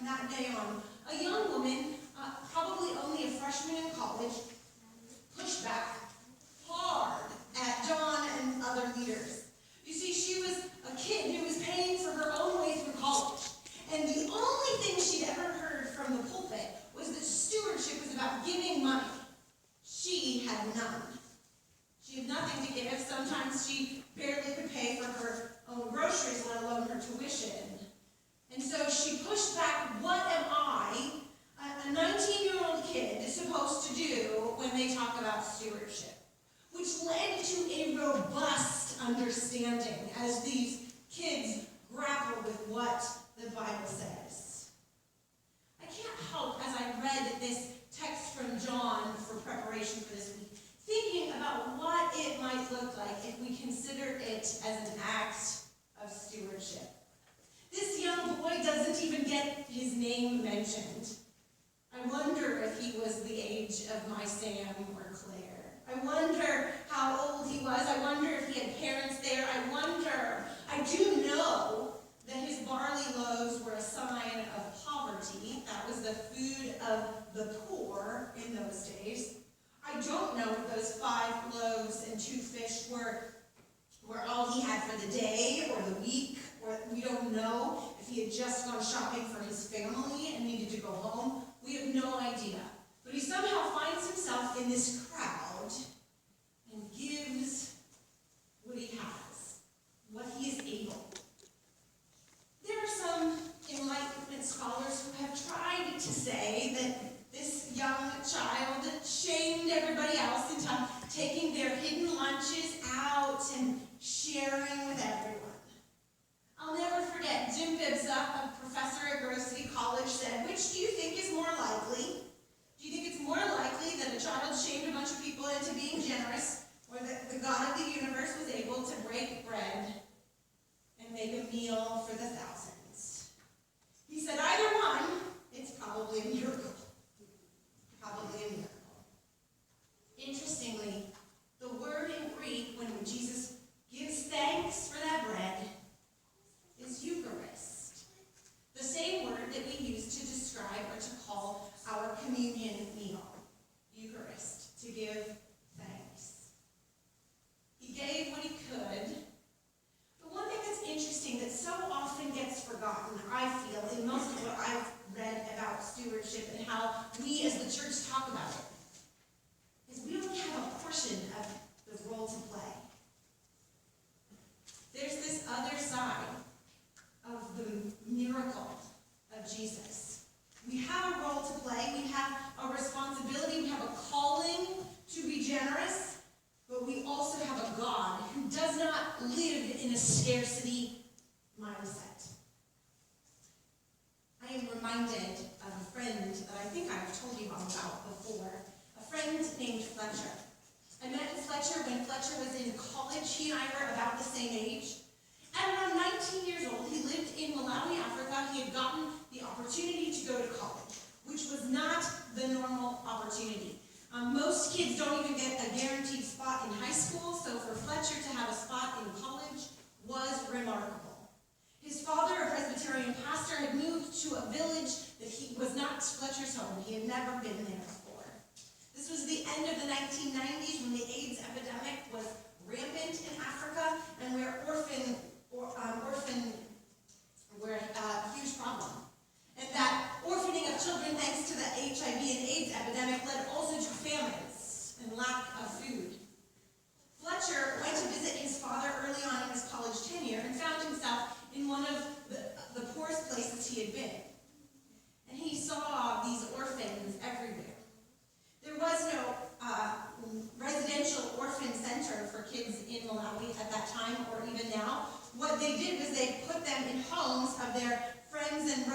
from that day on, a young woman, probably only a freshman in college, pushed back hard at John and other leaders. You see, she was a kid who was paying for her own way through college. And the only thing she'd ever heard from the pulpit was that stewardship was about giving money. She had none. She had nothing to give. Sometimes she barely could pay for her own groceries, let alone her tuition. And so she pushed back, what am I, a 19-year-old kid, supposed to do when they talk about stewardship? Which led to a robust understanding as these kids grapple with what the Bible says. I can't help, as I read this text from John for preparation for this week, thinking about what it might look like if we consider it as an act of stewardship. This young boy doesn't even get his name mentioned. I wonder if he was the age of my Sam or Claire. I wonder how old he was. I wonder if he had parents there. I do know that his barley loaves were a sign of poverty. That was the food of the poor in those days. I don't know if those 5 loaves and 2 fish were all he had for the day or the week, or we don't know if he had just gone shopping for his family and needed to go home. We have no idea. But he somehow finds himself in this crowd and gives what he has, what he is able. There are some Enlightenment scholars who have tried to say that this young child shamed everybody else into taking their hidden lunches out and sharing with everyone. I'll never forget, Jim Bibbs, a professor at Grove City College, said, which do you think is more likely? Do you think it's more likely that a child shamed a bunch of people into being generous, or that the God of the universe was able to break bread and make a meal for the thousands? He said, either one, it's probably a miracle. Probably a miracle. Interestingly, the word in Greek, when Jesus gives thanks for that bread, is Eucharist. The same word that we use to describe or to call our communion meal. Eucharist, to give thanks. He gave what he could. But one thing that's interesting that so often gets forgotten, I feel, in most of what I've read about stewardship and how we as the church talk about it, is we only have a portion of the role to play. There's this other side of the miracle of Jesus. We have a role to play, we have a responsibility, we have a calling to be generous, but we also have a God who does not live in a scarcity mindset. I am reminded of a friend that I think I've told you all about before, a friend named Fletcher. I met Fletcher when Fletcher was in college. He and I were about the same age. At around 19 years old, he lived in Malawi, Africa. He had gotten the opportunity to go to college, which was not the normal opportunity. Most kids don't even get a guaranteed spot in high school, so for Fletcher to have a spot in college was remarkable. His father, a Presbyterian pastor, had moved to a village that was not Fletcher's home. He had never been there before. This was the end of the 1990s when the AIDS epidemic was rampant in Africa and where orphan were a huge problem. And that orphaning of children, thanks to the HIV and AIDS epidemic, led also to famines and lack of food. Fletcher went to visit his father early on in his college tenure and found himself in one of the poorest places he had been. And he saw these orphans everywhere. There was no residential orphan center for kids in Malawi at that time or even now. What they did was they put them in homes of their friends and